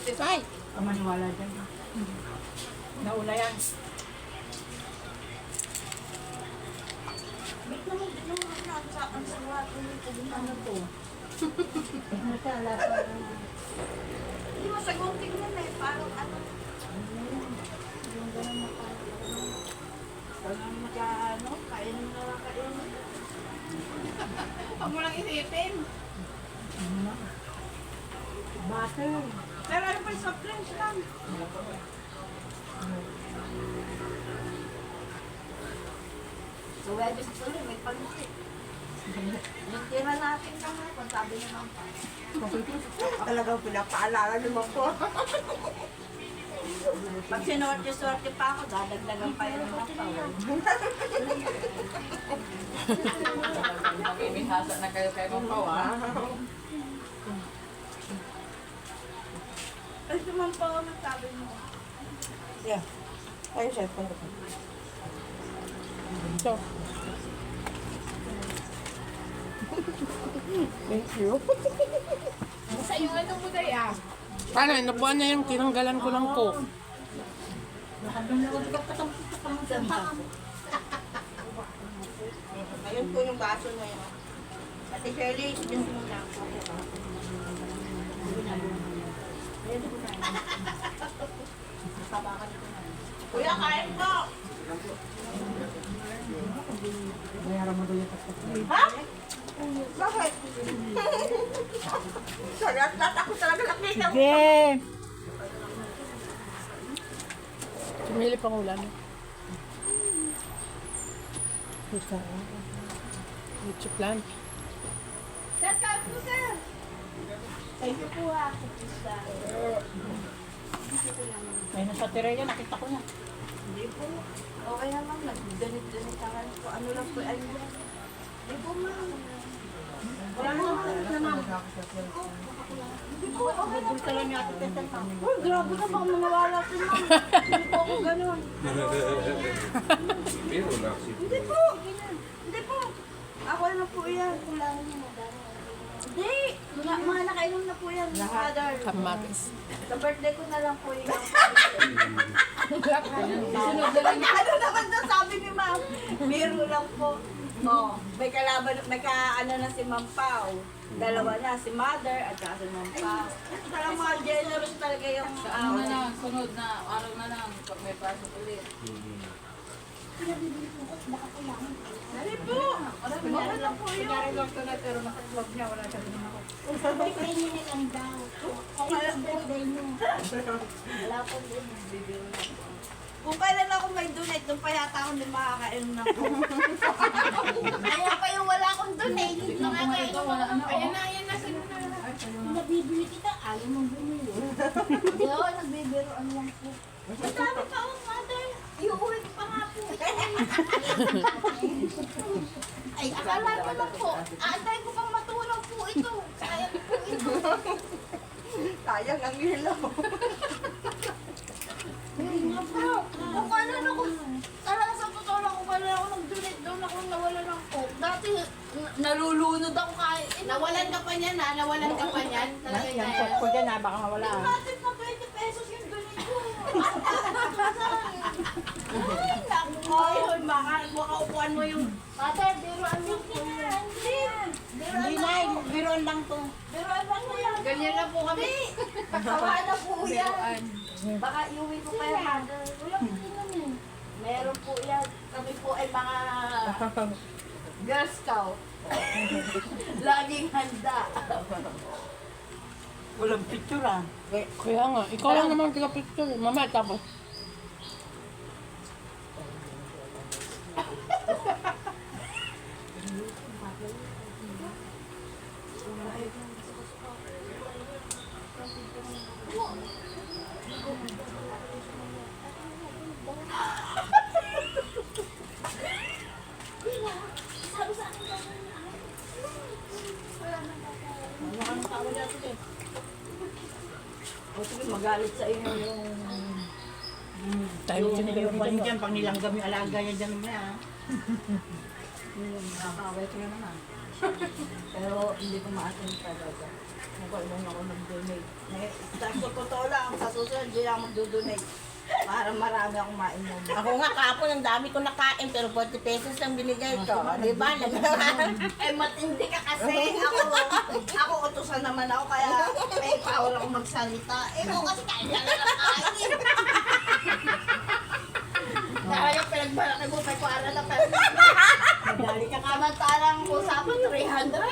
Ay! Ang maniwala dyan. Nauna yan. Bit naman ang suwat. Ano to? Hindi mo sagong tingnan eh. Parang ano. Yung gano'n na parang. Parang maka-ano, kain na kain. Huwag mo lang isipin. Butter. Pero ano pa yung soft drinks lang? So, wedges po rin, may pansit. Yung tira natin naman, kung sabi naman pa. Talagang pinapaalala naman po. Pag sinorte-sorte pa ako, dadagdagan pa yun naman pa. Namimihasa na kayo kay Mampaw, ha? Ay, naman pa ako sabi mo. Yeah. Ay, chef. So. Thank you. Sa iyo, ano mo day, ah? Paano, nabuhan niya yung tinanggalan ko ng coke. Ayun po yung baso na yun. Ate Shirley, yun muna. Kuya, kain po! Bayaran mo doon yung pagkakas. Ha? Bakit? Lahat ako talaga nakita mo. Sige! Tumili pang ulan. YouTube lang. Sir, kain po, sir. Thank you po ha. Ay, nasa tiraya, nakita ko na. Hindi po. Okay naman. Nag-donate-donate ka po. Ano lang po, ayun lang. Hindi po, ma'am. Wala naman. Hindi po, okay lang. Bulta lang yata tenta. Uy, grabe ka baka manawala si ma'am. Hindi po ako ganun. Hindi po. Hindi po. Ako na po yan. Hindi. Mga nakainom na po yan. Father. Kamatis. Sa birthday ko na lang po yan. Ano naman na sabi ni ma'am? Biro lang po. Oh, may kalaban, ano na si Ma'am Pao. Dalawa na, si Mother at saka si Ma'am Pao. Talagang mga generous talaga yung Ano na lang, sunod na, araw na lang, pag may pasok ulit. Dali po! Wala lang po yun. Kunyari lang ito na, pero nakaklog niya, wala siya din ako. Birthday niya na lang daw. Kaya sa birthday niyo. Wala po din. Kung kailan ako may donate, doon pa yata ako din makakainom na po. Kaya pa yung wala akong donate. Hindi Ito, wala na, Ayan na, ayan na. Sino na? Nabibili kita, ayaw mong bumili. Hindi ako nagbibiro ano lang po. Sabi pa ako, mother, iuwi ko pa nga po. Ay, akala ko lang po, aantay ko pang matulog po ito. Sayang po ito. Sayang ang ilaw. Kung kailan ako, talaga sa totoo lang, kung kailan ako nag-donate doon ako nawala ng coke. Dati, nalulunod ako kahit. Nawalan ka pa niyan, ha? Nawalan ka pa niyan. Talaga Yung yan. pot ko dyan, baka mawala. Natin na 20 pesos yung donate ko. Ay, naku. Ay, baka upuan mo yung... Mother, biruan mo po yan. Hindi na, biroon lang to. Biruan lang mo yan. Ganyan lang po kami. Kawa na po yan. Baka iuwi ko pa yung mother. Walang inom eh. Meron po yan. Kami po ay mga Girl Scout. Laging handa. Walang picture ah. Kaya nga, ikaw lang naman taga-picture. Mamaya tapos. Sabi sa akin daw, wala nang kakain. O sige, magalit sa inyo yung... Tayo Yung sinigyan pa rin dyan, pag nilanggam yung alaga niya dyan niya. Nakakaway ko na naman. Pero hindi ko maasin talaga. Kailan ako nag-donate. Sa totoo lang, sa susunod, hindi lang mag-donate. Para marami akong mainom. Ako nga kapon, ang dami ko nakain, pero 40 pesos lang binigay ko. Di ba? Eh, matindi ka kasi. Ako utusan naman ako, kaya may power ako magsalita. Eh, ako kasi kain lang kain. Dahil pinagbalaki mo, may kuara na pero. Madali ka kamantalang usapan, 300.